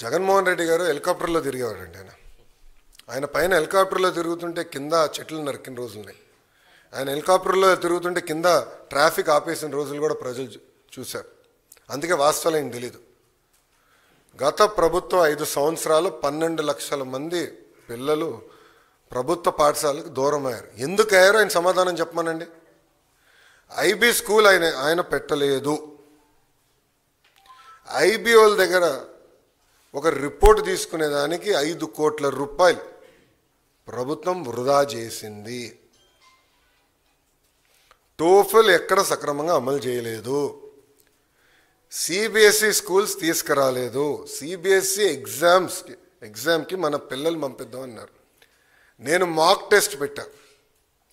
జగన్మోహన్ రెడ్డి గారు హెలికాప్టర్లో తిరిగేవాడండి. ఆయన పైన హెలికాప్టర్లో తిరుగుతుంటే కింద చెట్లు నరికిన రోజులున్నాయి. ఆయన హెలికాప్టర్లో తిరుగుతుంటే కింద ట్రాఫిక్ ఆపేసిన రోజులు కూడా ప్రజలు చూశారు. అందుకే వాస్తవాలు ఏం తెలీదు. గత ప్రభుత్వం 5 సంవత్సరాలు 12 లక్షల మంది పిల్లలు ప్రభుత్వ పాఠశాలకు దూరం అయ్యారు. ఎందుకు అయ్యారో ఆయన సమాధానం చెప్పమనండి. ఐబీ స్కూల్ ఆయన పెట్టలేదు. ఐబీ వాళ్ళ దగ్గర ఒక రిపోర్ట్ తీసుకునేదానికి 5 కోట్ల రూపాయలు ప్రభుత్వం వృధా చేసింది. టోఫెల్ ఎక్కడ సక్రమంగా అమలు చేయలేదు. సిబిఎస్ఈ స్కూల్స్ తీసుకురాలేదు. సిబిఎస్ఈ ఎగ్జామ్కి మన పిల్లలు పంపిద్దామన్నారు. నేను మాక్ టెస్ట్ పెట్టా.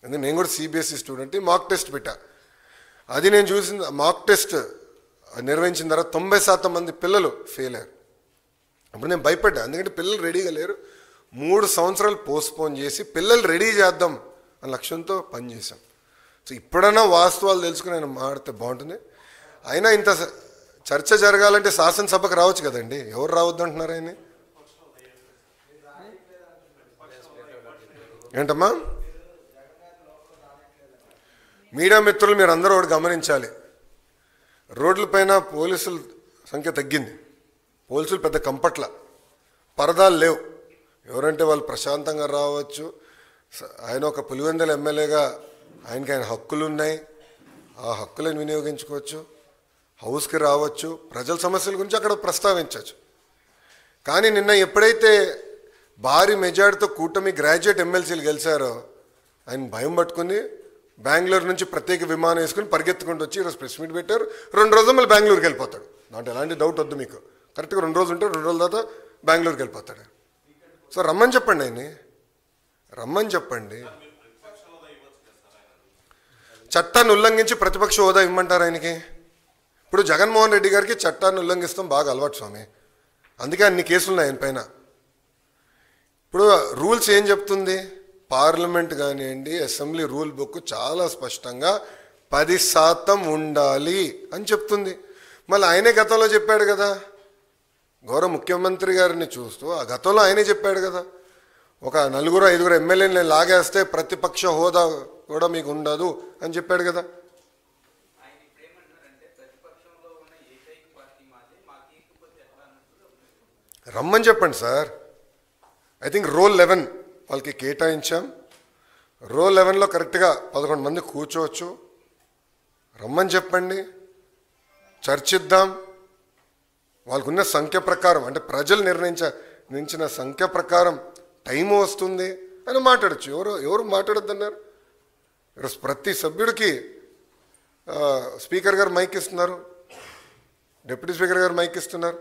ఎందుకంటే నేను కూడా సిబిఎస్ఈ స్టూడెంట్. మాక్ టెస్ట్ పెట్టా. అది నేను చూసిన మాక్ టెస్ట్ నిర్వహించిన తర్వాత 90% మంది పిల్లలు ఫెయిల్ అయ్యారు. అప్పుడు నేను భయపడ్డా. ఎందుకంటే పిల్లలు రెడీగా లేరు. 3 సంవత్సరాలు పోస్ట్పోన్ చేసి పిల్లలు రెడీ చేద్దాం అనే లక్ష్యంతో పనిచేశాం. సో ఇప్పుడైనా వాస్తవాలు తెలుసుకుని ఆయన మాడితే బాగుంటుంది. అయినా ఇంత చర్చ జరగాలంటే శాసనసభకు రావచ్చు కదండి. ఎవరు రావద్దు అంటున్నారు ఆయన? ఏంటమ్మా? మీడియా మిత్రులు మీరు అందరూ ఒకటి గమనించాలి. రోడ్లపైన పోలీసుల సంఖ్య తగ్గింది. పోలీసులు పెద్ద కంపట్ల, పరదాలు లేవు. ఎవరంటే వాళ్ళు ప్రశాంతంగా రావచ్చు. ఆయన ఒక పులివెందుల ఎమ్మెల్యేగా ఆయన హక్కులు ఉన్నాయి. ఆ హక్కులను వినియోగించుకోవచ్చు. హౌస్కి రావచ్చు. ప్రజల సమస్యల గురించి అక్కడ ప్రస్తావించవచ్చు. కానీ నిన్న ఎప్పుడైతే భారీ మెజార్టీతో కూటమి గ్రాడ్యుయేట్ ఎమ్మెల్సీలు గెలిచారో ఆయన భయం పట్టుకుని బెంగళూరు నుంచి ప్రత్యేక విమానం వేసుకుని పరిగెత్తుకుంటూ వచ్చి ఈరోజు ప్రెస్ మీట్ పెట్టారు. 2 రోజులు మళ్ళీ బెంగళూరుకి వెళ్ళిపోతాడు. దాంట్లో ఎలాంటి డౌట్ వద్దు మీకు. కరెక్ట్గా 2 రోజులు ఉంటే 2 రోజుల తర్వాత బెంగళూరుకి వెళ్ళిపోతాడు. సో రమ్మని చెప్పండి. ఆయన్ని రమ్మని చెప్పండి. చట్టాన్ని ఉల్లంఘించి ప్రతిపక్ష హోదా ఇవ్వమంటారు ఆయనకి. ఇప్పుడు జగన్మోహన్ రెడ్డి గారికి చట్టాన్ని ఉల్లంఘిస్తాం బాగా అలవాటు స్వామి. అందుకే అన్ని కేసులు ఉన్నాయి ఆయన పైన. ఇప్పుడు రూల్స్ ఏం చెప్తుంది? పార్లమెంట్ కానివ్వండి, అసెంబ్లీ రూల్ బుక్ చాలా స్పష్టంగా 10% ఉండాలి అని చెప్తుంది. మళ్ళీ ఆయనే గతంలో చెప్పాడు కదా. గౌరవ ముఖ్యమంత్రి గారిని చూస్తూ ఆ గతంలో ఆయనే చెప్పాడు కదా, ఒక 4-5 ఎమ్మెల్యేలు లాగేస్తే ప్రతిపక్ష హోదా కూడా మీకు ఉండదు అని చెప్పాడు కదా. రమ్మని చెప్పండి సార్. ఐ థింక్ రోల్ 11 వాళ్ళకి కేటాయించాం. రోల్ 11లో కరెక్ట్గా 11 మంది కూర్చోవచ్చు. రమ్మని చెప్పండి, చర్చిద్దాం. వాళ్ళకున్న సంఖ్య ప్రకారం, అంటే ప్రజలు నిర్ణయించిన సంఖ్య ప్రకారం టైము వస్తుంది అని మాట్లాడచ్చు. ఎవరు మాట్లాడొద్దన్నారు? ఈరోజు ప్రతి సభ్యుడికి స్పీకర్ గారు మైక్ ఇస్తున్నారు, డిప్యూటీ స్పీకర్ గారు మైక్ ఇస్తున్నారు.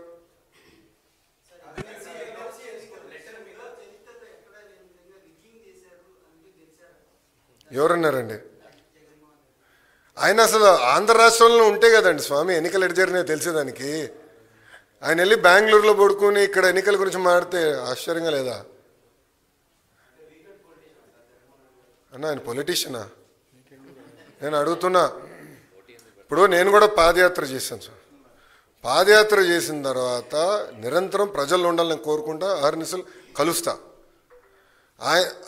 ఎవరన్నారండి? ఆయన అసలు ఆంధ్ర రాష్ట్రంలో ఉంటే కదండి స్వామి ఎన్నికలు ఎటు జరిగినాయో తెలిసేదానికి. ఆయన వెళ్ళి బెంగళూరులో పడుకుని ఇక్కడ ఎన్నికల గురించి మాడితే ఆశ్చర్యంగా లేదా అన్న? ఆయన పొలిటీషియనా? నేను అడుగుతున్నా. ఇప్పుడు నేను కూడా పాదయాత్ర చేశాను సార్. పాదయాత్ర చేసిన తర్వాత నిరంతరం ప్రజల్లో ఉండాలని కోరుకుంటా, అహర్నిశలు కలుస్తా.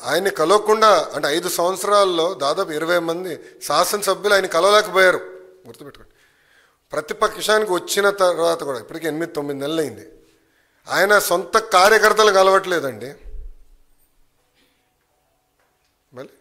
ఆయన్ని కలవకుండా అంటే 5 సంవత్సరాల్లో దాదాపు 20 మంది శాసనసభ్యులు ఆయన కలవలేకపోయారు. గుర్తుపెట్టుకోండి. ప్రతిపక్షానికి వచ్చిన తర్వాత కూడా ఇప్పటికీ 8-9 నెలలు అయింది. ఆయన సొంత కార్యకర్తలు కలవట్లేదండి. మళ్ళీ